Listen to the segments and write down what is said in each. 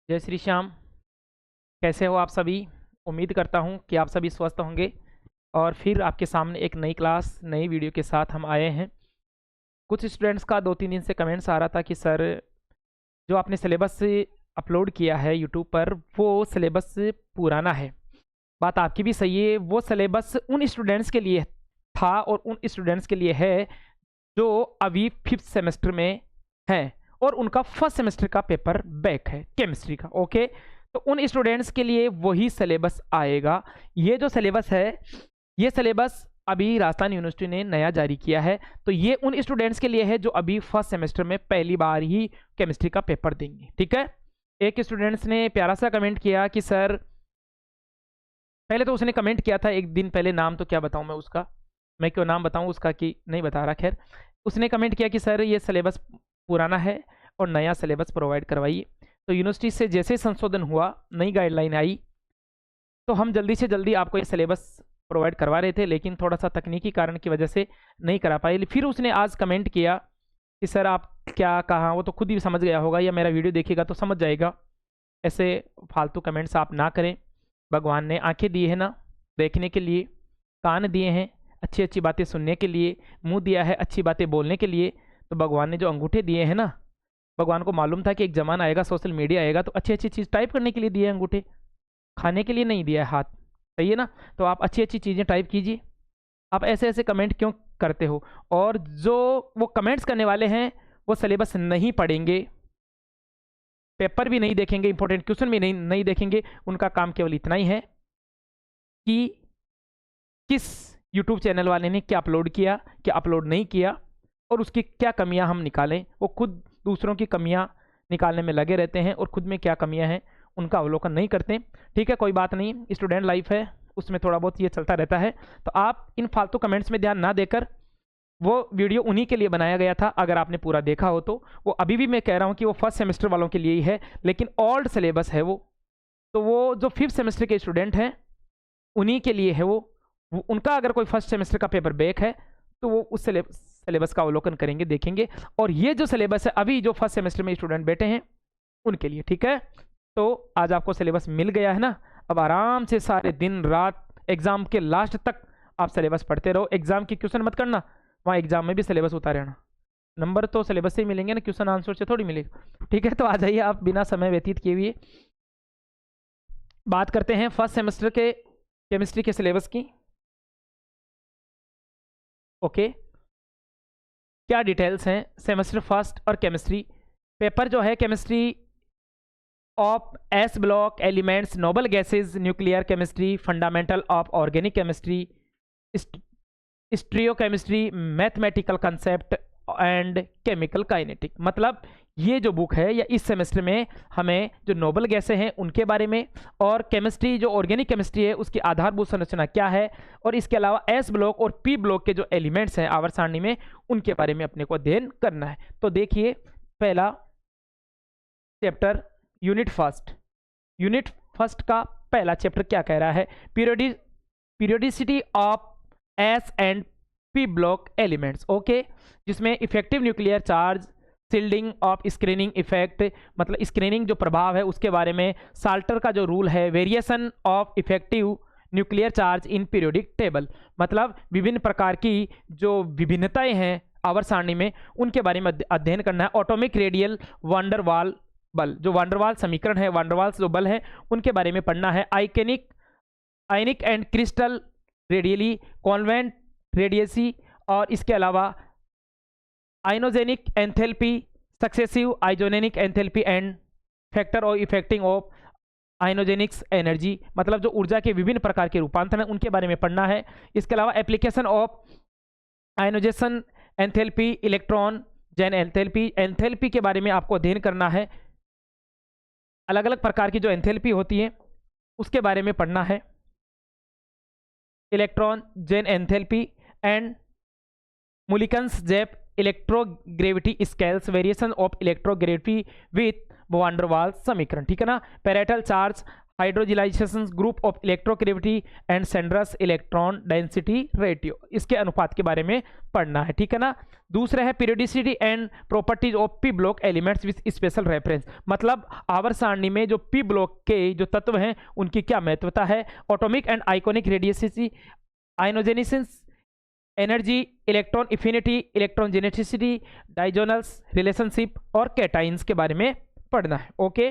जय श्री श्याम। कैसे हो आप सभी? उम्मीद करता हूँ कि आप सभी स्वस्थ होंगे और फिर आपके सामने एक नई क्लास नई वीडियो के साथ हम आए हैं। कुछ स्टूडेंट्स का 2-3 दिन से कमेंट्स आ रहा था कि सर जो आपने सिलेबस अपलोड किया है यूट्यूब पर वो सिलेबस पुराना है। बात आपकी भी सही है, वो सिलेबस उन स्टूडेंट्स के लिए था और उन स्टूडेंट्स के लिए है जो अभी 5th सेमेस्टर में हैं और उनका फर्स्ट सेमेस्टर का पेपर बैक है केमिस्ट्री का। ओके, तो उन स्टूडेंट्स के लिए वही सिलेबस आएगा। ये जो सिलेबस है, ये सिलेबस अभी राजस्थान यूनिवर्सिटी ने नया जारी किया है, तो ये उन स्टूडेंट्स के लिए है जो अभी फर्स्ट सेमेस्टर में पहली बार ही केमिस्ट्री का पेपर देंगे। ठीक है, एक स्टूडेंट्स ने प्यारा सा कमेंट किया कि सर, पहले तो उसने कमेंट किया था एक दिन पहले, नाम तो क्या बताऊं मैं उसका, मैं क्यों नाम बताऊं उसका कि नहीं बता रहा। खैर, उसने कमेंट किया कि सर ये सिलेबस पुराना है और नया सिलेबस प्रोवाइड करवाइए। तो यूनिवर्सिटी से जैसे संशोधन हुआ, नई गाइडलाइन आई, तो हम जल्दी से जल्दी आपको ये सिलेबस प्रोवाइड करवा रहे थे, लेकिन थोड़ा सा तकनीकी कारण की वजह से नहीं करा पाए। फिर उसने आज कमेंट किया कि सर आप क्या कहा, वो तो खुद ही समझ गया होगा या मेरा वीडियो देखेगा तो समझ जाएगा। ऐसे फालतू कमेंट्स आप ना करें। भगवान ने आंखें दी है ना देखने के लिए, कान दिए हैं अच्छी अच्छी बातें सुनने के लिए, मुंह दिया है अच्छी बातें बोलने के लिए, तो भगवान ने जो अंगूठे दिए हैं ना, भगवान को मालूम था कि एक ज़माना आएगा, सोशल मीडिया आएगा, तो अच्छी अच्छी चीज़ टाइप करने के लिए दिए हैं अंगूठे, खाने के लिए नहीं दिया है हाथ। सही है ना? तो आप अच्छी अच्छी चीज़ें टाइप कीजिए। आप ऐसे ऐसे कमेंट क्यों करते हो? और जो वो कमेंट्स करने वाले हैं वो सिलेबस नहीं पढ़ेंगे, पेपर भी नहीं देखेंगे, इंपॉर्टेंट क्वेश्चन भी नहीं देखेंगे। उनका काम केवल इतना ही है कि किस यूट्यूब चैनल वाले ने क्या अपलोड किया, क्या अपलोड नहीं किया, और उसकी क्या कमियां हम निकालें। वो खुद दूसरों की कमियां निकालने में लगे रहते हैं और खुद में क्या कमियां हैं उनका अवलोकन नहीं करते। ठीक है, कोई बात नहीं, स्टूडेंट लाइफ है, उसमें थोड़ा बहुत ये चलता रहता है। तो आप इन फालतू कमेंट्स में ध्यान ना देकर, वो वीडियो उन्हीं के लिए बनाया गया था, अगर आपने पूरा देखा हो तो। वो अभी भी मैं कह रहा हूँ कि वो फर्स्ट सेमेस्टर वालों के लिए ही है, लेकिन ओल्ड सिलेबस है वो। तो वो जो 5th सेमेस्टर के स्टूडेंट हैं उन्हीं के लिए है वो। उनका अगर कोई फर्स्ट सेमेस्टर का पेपर बैक है तो वो उस सिलेबस का अवलोकन करेंगे, देखेंगे। और ये जो सिलेबस है अभी जो फर्स्ट सेमेस्टर में स्टूडेंट बैठे हैं उनके लिए। ठीक है, तो आज आपको सिलेबस मिल गया है ना, अब आराम से सारे दिन रात एग्जाम के लास्ट तक आप सिलेबस पढ़ते रहो। एग्जाम की क्वेश्चन मत करना, वहाँ एग्जाम में भी सिलेबस उतारे रहना। नंबर तो सिलेबस से ही मिलेंगे ना, क्वेश्चन आंसर से थोड़ी मिलेगा। ठीक है, तो आ जाइए आप बिना समय व्यतीत किए हुए बात करते हैं फर्स्ट सेमेस्टर के केमिस्ट्री के सिलेबस की। ओके, क्या डिटेल्स हैं सेमेस्टर फर्स्ट और केमिस्ट्री पेपर जो है, chemistry of S block elements, noble gases, nuclear chemistry, fundamental of organic chemistry, stereochemistry, mathematical concept and chemical kinetic. मतलब ये जो बुक है या इस सेमेस्टर में हमें जो नोबल गैसें हैं उनके बारे में, और केमिस्ट्री जो ऑर्गेनिक केमिस्ट्री है उसकी आधारभूत संरचना क्या है, और इसके अलावा एस ब्लॉक और पी ब्लॉक के जो एलिमेंट्स हैं आवर्त सारणी में उनके बारे में अपने को अध्ययन करना है। तो देखिए, पहला चैप्टर यूनिट फर्स्ट का पहला चैप्टर क्या कह रहा है, periodicity of S and P block elements. Okay, जिसमें effective nuclear charge, shielding of screening effect, मतलब स्क्रीनिंग जो प्रभाव है उसके बारे में, साल्टर का जो रूल है, variation of effective nuclear charge in periodic table, मतलब विभिन्न प्रकार की जो विभिन्नताएं हैं आवर्त सारणी में उनके बारे में अध्ययन करना है। ऑटोमिक रेडियल वांडरवाल बल, जो वांडरवाल समीकरण है, वांडरवाल्स जो बल है उनके बारे में पढ़ना है। Ionic and crystal radially covalent radii, और इसके अलावा ionogenic enthalpy, successive ionogenic enthalpy and factor और इफेक्टिंग ऑफ आइनोजेनिक्स एनर्जी, मतलब जो ऊर्जा के विभिन्न प्रकार के रूपांतर हैं उनके बारे में पढ़ना है। इसके अलावा application of ionization enthalpy, electron gain enthalpy के बारे में आपको अध्ययन करना है। अलग अलग प्रकार की जो एंथैल्पी होती है उसके बारे में पढ़ना है। Electron gain enthalpy and Mulliken's Jaffe electronegativity scales, variation of electronegativity with van der Waals समीकरण। ठीक है ना। Partial charge, hybridization group of electronegativity and Sanderson's electron density ratio, इसके अनुपात के बारे में पढ़ना है, ठीक है ना। दूसरा है periodicity and properties of p block elements with special reference, मतलब आवर्त सारणी में जो पी ब्लॉक के जो तत्व हैं उनकी क्या महत्वता है। Atomic and ionic radii, ionization, energy, electron affinity, electron जेनेटिसिटी, डाइजोनल्स रिलेशनशिप और कैटाइंस के बारे में पढ़ना है। ओके,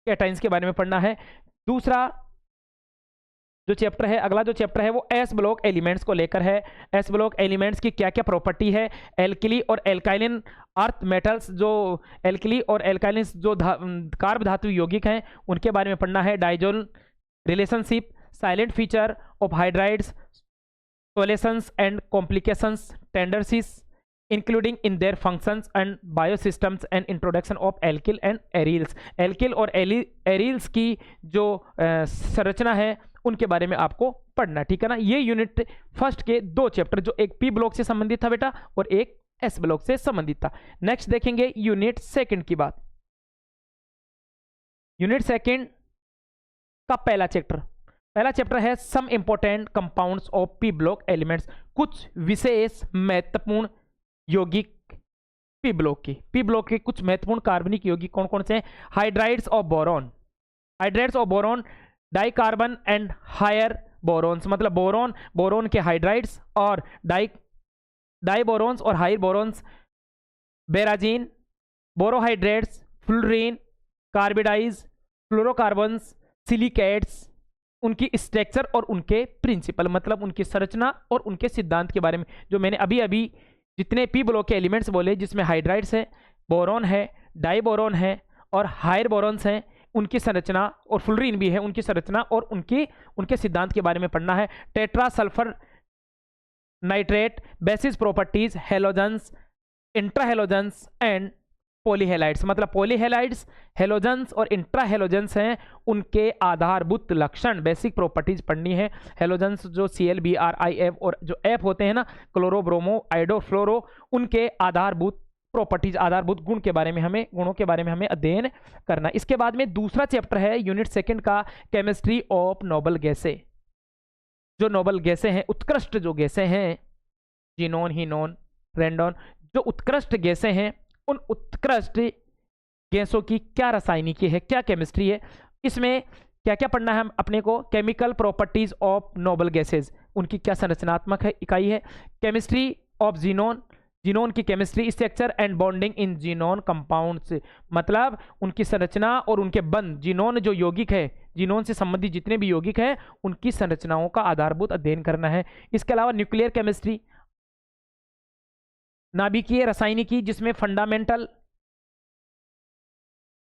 कैटाइंस के बारे में पढ़ना है। दूसरा जो चैप्टर है, अगला जो चैप्टर है वो एस ब्लॉक एलिमेंट्स को लेकर है। एस ब्लॉक एलिमेंट्स की क्या क्या प्रॉपर्टी है, एल्किली और एल्काइलिन अर्थ मेटल्स, जो एल्किली और एल्काइलिन जो कार्ब धातु यौगिक हैं उनके बारे में पढ़ना है। Diagonal relationship, salient feature of hydrides, solvation and complexation, tendencies including in their functions and biosystems and introduction of alkyl and aryls. Alkyl और एरिल्स की जो संरचना है उनके बारे में आपको पढ़ना, ठीक है ना। ये यूनिट फर्स्ट के दो चैप्टर, जो एक पी ब्लॉक से संबंधित था बेटा और एक एस ब्लॉक से संबंधित था। नेक्स्ट देखेंगे यूनिट सेकंड की बात। यूनिट सेकंड का पहला चैप्टर है some important compounds of p block elements, कुछ विशेष महत्वपूर्ण यौगिक पी ब्लॉक के कुछ महत्वपूर्ण कार्बनिक यौगिक कौन कौन से हैं। Hydrides of boron, diborane and higher boranes, मतलब बोरॉन के हाइड्राइड्स और डाई बोरॉन्स और higher boranes, borazine, borohydrides, fluorine, carbides, fluorocarbons, silicates, उनकी स्ट्रक्चर और उनके प्रिंसिपल, मतलब उनकी संरचना और उनके सिद्धांत के बारे में, जो मैंने अभी जितने पी ब्लॉक के एलिमेंट्स बोले जिसमें हाइड्राइड्स है, बोरॉन है, डाई बोरॉन है और हायर बोरॉन्स हैं, उनकी संरचना, और फ्लोरीन भी है, उनकी संरचना और उनके सिद्धांत के बारे में पढ़ना है। Tetra sulphur nitrate, basic properties, halogens, interhalogens and polyhalides, मतलब पॉलीहेलाइड्स, हेलोजेंस और इंट्राहेलोजेंस हैं, उनके आधारभूत लक्षण, बेसिक प्रॉपर्टीज पढ़नी है। हेलोजेंस जो ClBrIF और जो F होते हैं ना, क्लोरो, ब्रोमो, आइडो, फ्लोरो, उनके आधारभूत प्रॉपर्टीज, आधारभूत गुणों के बारे में हमें अध्ययन करना। इसके बाद में दूसरा चैप्टर है यूनिट सेकंड का, केमिस्ट्री ऑफ नोबल गैसें। जो नोबल गैसें हैं, उत्कृष्ट जो गैसें हैं, जीनोन, हीनोन, रेंडोन, जो उत्कृष्ट गैसें हैं, उन उत्कृष्ट गैसों की क्या रासायनिकी है, क्या केमिस्ट्री है, इसमें क्या क्या पढ़ना है हम अपने को। Chemical properties of noble gases, उनकी क्या संरचनात्मक है इकाई है। केमिस्ट्री ऑफ जीनोन की chemistry, structure and bonding in xenon compounds, मतलब उनकी संरचना और उनके बंध, जीनोन जो यौगिक है, जीनोन से संबंधित जितने भी यौगिक हैं उनकी संरचनाओं का आधारभूत अध्ययन करना है। इसके अलावा न्यूक्लियर केमिस्ट्री, नाभिकीय रसायनिकी, जिसमें फंडामेंटल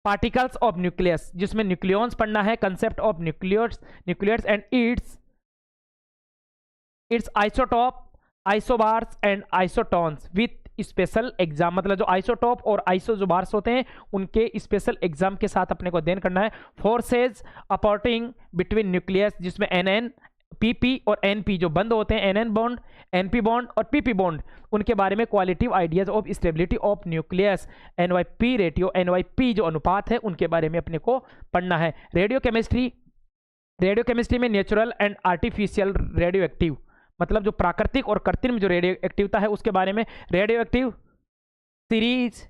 पार्टिकल्स ऑफ न्यूक्लियस, जिसमें न्यूक्लियॉन्स पढ़ना है, concept of nucleus and its isotope, isobars and isotones with special exam, मतलब जो आइसोटॉप और आइसोबार्स होते हैं उनके स्पेशल एग्जाम के साथ अपने को अध्ययन करना है। फोर्सेज अपोर्टिंग बिटवीन न्यूक्लियस, जिसमें NN, PP और NP जो बंद होते हैं, NN बॉन्ड, NP बॉन्ड और PP बॉन्ड, उनके बारे में qualitative ideas of stability of nucleus, NYP ratio, NYP जो अनुपात है उनके बारे में अपने को पढ़ना है। रेडियो केमिस्ट्री में natural and artificial radio active, मतलब जो प्राकृतिक और कृत्रिम जो रेडियो एक्टिवता है उसके बारे में। Radio active series,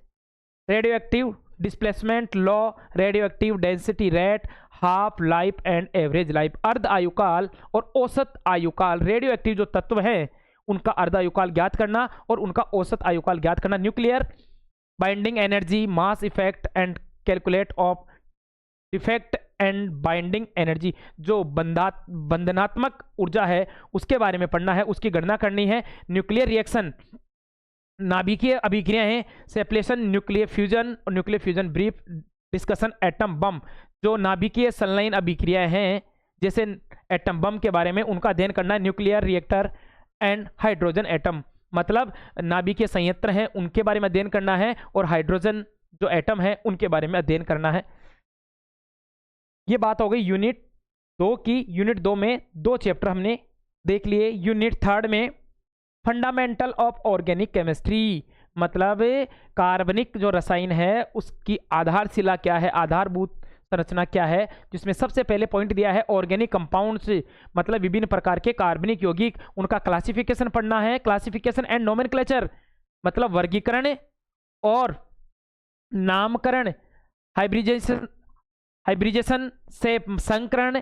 radio active displacement law, radio active density rate, half life and average life, अर्ध आयुकाल और औसत आयुकाल, रेडियो एक्टिव जो तत्व हैं उनका अर्ध आयुकाल ज्ञात करना और उनका औसत आयुकाल ज्ञात करना। Nuclear binding energy, mass effect and calculate of defect and binding energy, जो बंधनात्मक ऊर्जा है उसके बारे में पढ़ना है, उसकी गणना करनी है। न्यूक्लियर रिएक्शन, नाभिकीय अभिक्रियाएं, separation, nuclear fusion brief discussion, atom bomb, जो नाभिकीय संलयन अभिक्रियाएं हैं जैसे एटम बम के बारे में उनका अध्ययन करना है। Nuclear reactor and hydrogen atom, मतलब नाभिकीय संयंत्र हैं उनके बारे में अध्ययन करना है और हाइड्रोजन जो एटम है उनके बारे में अध्ययन करना है। ये बात हो गई यूनिट 2 की। यूनिट 2 में 2 चैप्टर हमने देख लिए। यूनिट 3 में फंडामेंटल ऑफ ऑर्गेनिक केमिस्ट्री, मतलब कार्बनिक जो रसायन है उसकी आधारशिला क्या है, आधारभूत संरचना क्या है, जिसमें सबसे पहले पॉइंट दिया है ऑर्गेनिक कंपाउंड्स, मतलब विभिन्न प्रकार के कार्बनिक यौगिक, उनका क्लासिफिकेशन पढ़ना है। क्लासिफिकेशन एंड नोमेनक्लेचर मतलब वर्गीकरण और नामकरण, हाइब्रिडेशन से संकरण,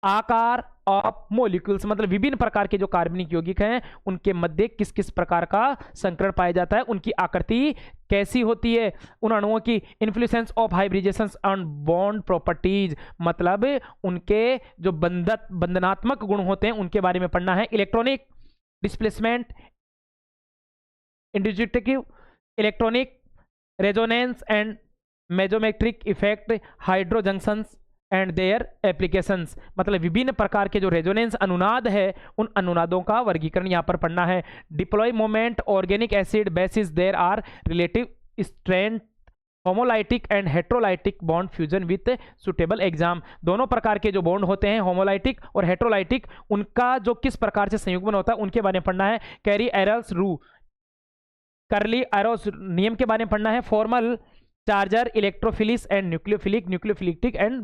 आकार ऑफ मोलिक्यूल्स मतलब विभिन्न प्रकार के जो कार्बनिक यौगिक हैं उनके मध्य किस किस प्रकार का संकरण पाया जाता है, उनकी आकृति कैसी होती है, उन अणुओं की influence of hybridisation on bond properties मतलब उनके जो बंधनात्मक गुण होते हैं उनके बारे में पढ़ना है। Electronic displacement, inductive electronic resonance and mesomeric effect, hydro junctions and their applications मतलब विभिन्न प्रकार के जो रेजोनेंस अनुनाद है उन अनुनादों का वर्गीकरण यहाँ पर पढ़ना है। Dipole moment, organic acid bases, there are relative strength, homolytic and heterolytic bond fission with suitable exam. दोनों प्रकार के जो बॉन्ड होते हैं होमोलाइटिक और हेट्रोलाइटिक, उनका जो किस प्रकार से संयुग्मन होता है उनके बारे में पढ़ना है। कैरी एरल्स रू करली एरोस नियम के बारे में पढ़ना है। Formal charges, electrophiles and nucleophilic, nucleophilic and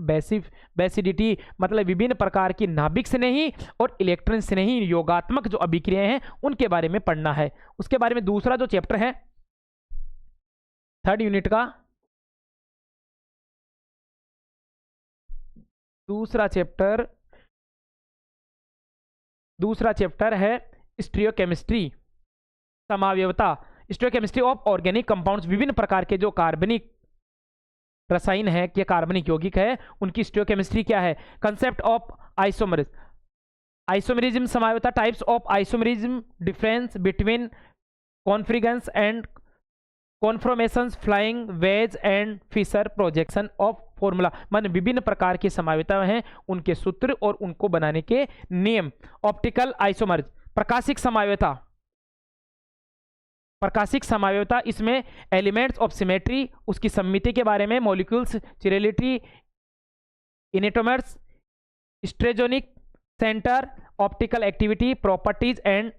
basicity मतलब विभिन्न प्रकार की नाभिक स्नेही और इलेक्ट्रॉन स्नेही योगात्मक जो अभिक्रियाएं हैं उनके बारे में पढ़ना है। उसके बारे में दूसरा जो चैप्टर है 3rd यूनिट का दूसरा चैप्टर है स्टीरियोकेमिस्ट्री, समावयवता, स्टीरियोकेमिस्ट्री ऑफ ऑर्गेनिक कंपाउंड्स विभिन्न प्रकार के जो कार्बनिक रसायन है या कार्बनिक यौगिक है उनकी स्टीरियोकेमिस्ट्री क्या है। कंसेप्ट ऑफ आइसोमेरिज्म समावयवता, types of isomerism, difference between configurations and conformations, flying wedge and Fischer projection of formula मतलब विभिन्न प्रकार की समावयवता हैं उनके सूत्र और उनको बनाने के नियम। ऑप्टिकल आइसोमर्स, प्रकाशिक समावयवता इसमें एलिमेंट्स ऑफ सिमेट्री उसकी सम्मिति के बारे में, molecules chirality, enantiomers, stereogenic centre, optical activity, properties and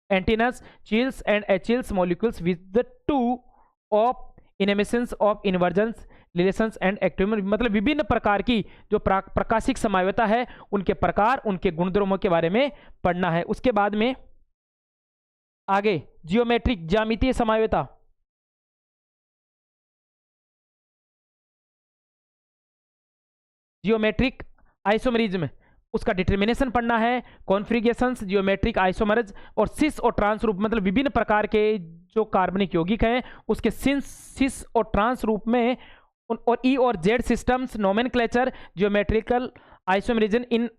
enantiomers, chiral and achiral molecules with the two of enantiomers of inversions relations and active मतलब विभिन्न प्रकार की जो प्रकाशिक समावयवता है उनके प्रकार, उनके गुणधर्मों के बारे में पढ़ना है। उसके बाद में आगे जियोमेट्रिक ज्यामितीय समावयवता, जियोमेट्रिक आइसोमरिज्म उसका डिटर्मिनेशन पढ़ना है। कॉन्फ्रिगेशंस, जियोमेट्रिक आइसोमर्स और सिस और ट्रांस रूप मतलब विभिन्न प्रकार के जो कार्बनिक यौगिक हैं उसके सिस और ट्रांस रूप में और ई और Z systems, nomenclature, geometrical isomerism in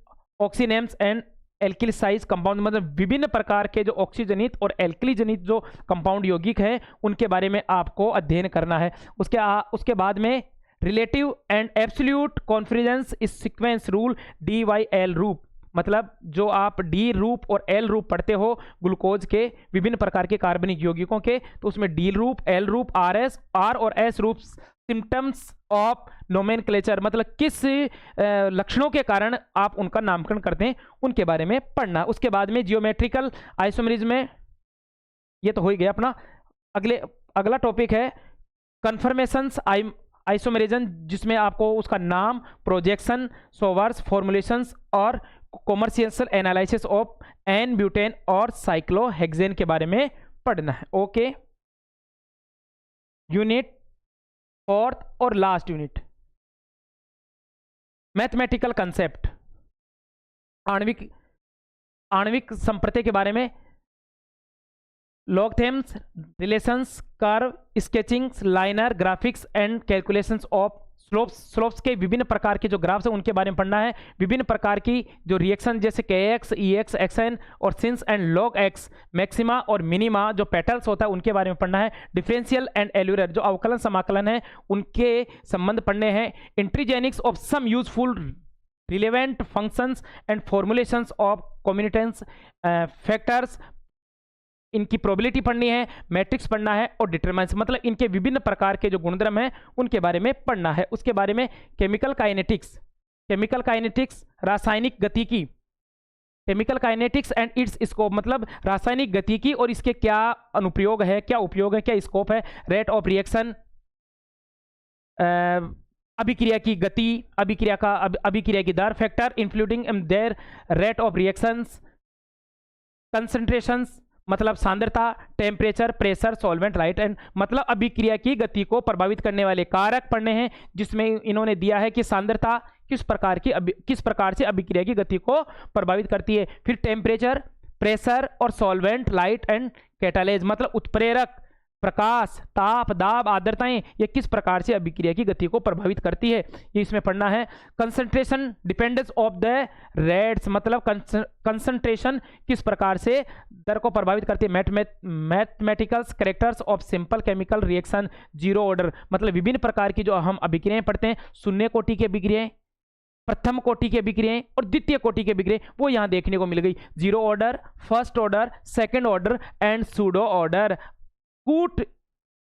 oximes and alkyl size compound मतलब विभिन्न प्रकार के जो ऑक्सीजनित और एल्किली जनित जो कंपाउंड यौगिक हैं उनके बारे में आपको अध्ययन करना है। उसके बाद में रिलेटिव एंड एब्सोल्यूट कॉन्फ्रिजेंस इस सीक्वेंस रूल DYL रूप मतलब जो आप डी रूप और एल रूप पढ़ते हो ग्लूकोज के विभिन्न प्रकार के कार्बनिक यौगिकों के, तो उसमें डी रूप, एल रूप, आर और एस रूप सिम्टम्स ऑफ नोमेनक्लेचर मतलब किस लक्षणों के कारण आप उनका नामकरण करते हैं उनके बारे में पढ़ना। उसके बाद में जियोमेट्रिकल आइसोमरिज्म में ये तो हो ही गया अपना। अगला टॉपिक है कन्फर्मेशंस आइसोमरिज्म जिसमें आपको उसका नाम, प्रोजेक्शन, सोवर्स, फॉर्मुलेशंस और commercial analysis of n butane और साइक्लोहेक्सेन के बारे में पढ़ना है। ओके, यूनिट 4th और लास्ट यूनिट मैथमेटिकल कंसेप्ट, आणविक संप्रत्यय के बारे में, logarithms, relations, curve, sketchings, linear, graphics and calculations of slopes के विभिन्न प्रकार के जो ग्राफ्स हैं उनके बारे में पढ़ना है। विभिन्न प्रकार की जो रिएक्शन जैसे KX, EX, XN और since and log x, maxima और मिनिमा जो पेटल्स होता है उनके बारे में पढ़ना है। डिफरेंशियल एंड एल्यूरर जो अवकलन समाकलन है उनके संबंध पढ़ने हैं। Integration of some useful relevant functions and formulations of combinations factors इनकी प्रोबेबिलिटी पढ़नी है। मैट्रिक्स पढ़ना है और डिटरमिनेंट्स मतलब इनके विभिन्न प्रकार के जो गुणधर्म हैं उनके बारे में पढ़ना है। उसके बारे में केमिकल काइनेटिक्स रासायनिक गतिकी, chemical kinetics and it's scope मतलब रासायनिक गतिकी और इसके क्या अनुप्रयोग है, क्या उपयोग है, क्या स्कोप है। रेट ऑफ रिएक्शन, अभिक्रिया की गति, अभिक्रिया की दर, factor including their rate of reactions, concentrations मतलब सांद्रता, temperature, pressure, solvent, light and मतलब अभिक्रिया की गति को प्रभावित करने वाले कारक पढ़ने हैं, जिसमें इन्होंने दिया है कि सांद्रता किस प्रकार से अभिक्रिया की गति को प्रभावित करती है। फिर टेम्परेचर, प्रेशर और सॉल्वेंट, लाइट एंड कैटालेज मतलब उत्प्रेरक, प्रकाश, ताप, दाब, आर्द्रताएं ये किस प्रकार से अभिक्रिया की गति को प्रभावित करती है, ये इसमें पढ़ना है। Concentration dependence of the rates मतलब कंसंट्रेशन किस प्रकार से दर को प्रभावित करती है। Mathematicals characters of simple chemical reaction, zero order मतलब विभिन्न प्रकार की जो हम अभिक्रियाएं पढ़ते हैं, शून्य कोटि की अभिक्रियाएं, प्रथम कोटि की अभिक्रियाएं और द्वितीय कोटि की अभिक्रियाएं, वो यहां देखने को मिल गई। Zero order, first order, second order and pseudo order. कूट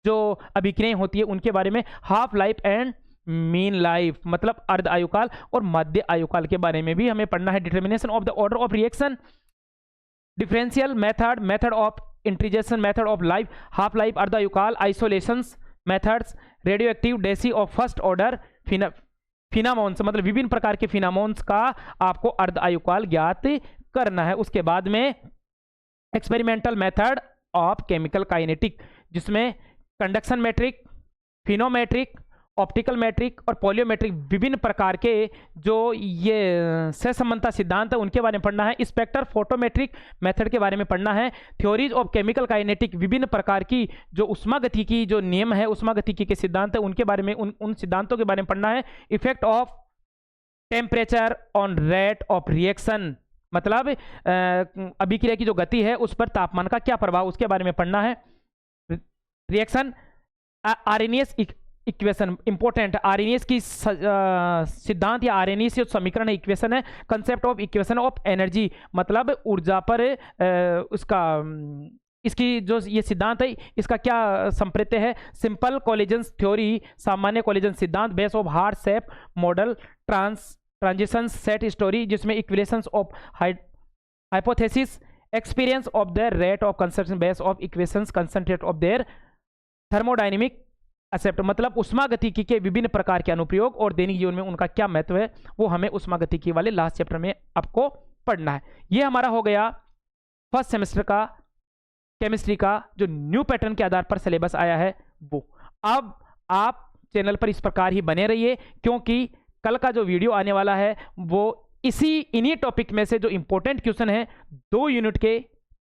जो अभिक्रियाएं होती है उनके बारे में, half life and mean life मतलब अर्ध आयुकाल और मध्य आयुकाल के बारे में भी हमें पढ़ना है। Determination of the order of reaction, differential method, method of integration, method of life, half life, अर्ध आयुकाल, isolations methods, radioactive decay of first order, phenomena मतलब विभिन्न प्रकार के फिनामोन्स का आपको अर्ध आयुकाल ज्ञात करना है। उसके बाद में experimental method of chemical kinetic, जिसमें कंडक्शन मैट्रिक, फिनोमेट्रिक, ऑप्टिकल मैट्रिक और पॉलियोमेट्रिक विभिन्न प्रकार के जो ये सहसंबंधता सिद्धांत है उनके बारे में पढ़ना है। स्पेक्टर फोटोमेट्रिक मेथड के बारे में पढ़ना है। थ्योरीज ऑफ केमिकल काइनेटिक विभिन्न प्रकार की जो उष्मागतिकी जो नियम है, उष्मागतिकी के सिद्धांत है उनके बारे में उन सिद्धांतों के बारे में पढ़ना है। Effect of temperature on rate of reaction मतलब अभिक्रिया की जो गति है उस पर तापमान का क्या प्रभाव, उसके बारे में पढ़ना है। Reaction RNS equation important, RNS की सिद्धांत या आरएनएस जो समीकरण है, इक्वेशन है। Concept of equation of energy मतलब ऊर्जा पर इसकी जो ये सिद्धांत है इसका क्या संप्रत्य है। सिंपल कोलिजन थ्योरी सामान्य कोलिजन सिद्धांत, base of hard sphere model, transition state theory जिसमें equations of hypothesis, expression of the rate of concentration base of equations, concentrate of their thermodynamic aspect मतलब उष्मागतिकी के विभिन्न प्रकार के अनुप्रयोग और दैनिक जीवन में उनका क्या महत्व है, वो हमें उष्मागतिकी वाले लास्ट चैप्टर में आपको पढ़ना है। ये हमारा हो गया फर्स्ट सेमेस्टर का केमिस्ट्री का जो न्यू पैटर्न के आधार पर सिलेबस आया है वो। अब आप चैनल पर इस प्रकार ही बने रहिए क्योंकि कल का जो वीडियो आने वाला है वो इन्हीं टॉपिक में से जो इंपॉर्टेंट क्वेश्चन है 2 यूनिट के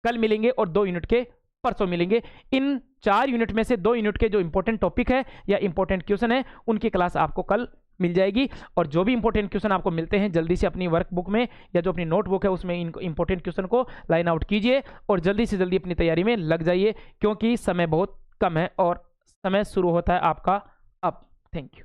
कल मिलेंगे और 2 यूनिट के परसों मिलेंगे। इन 4 यूनिट में से 2 यूनिट के जो इंपॉर्टेंट टॉपिक है या इंपॉर्टेंट क्वेश्चन है उनकी क्लास आपको कल मिल जाएगी। और जो भी इंपॉर्टेंट क्वेश्चन आपको मिलते हैं जल्दी से अपनी वर्कबुक में या जो अपनी नोटबुक है उसमें इनको इंपॉर्टेंट क्वेश्चन को लाइन आउट कीजिए और जल्दी से जल्दी अपनी तैयारी में लग जाइए क्योंकि समय बहुत कम है और समय शुरू होता है आपका अब। Thank you.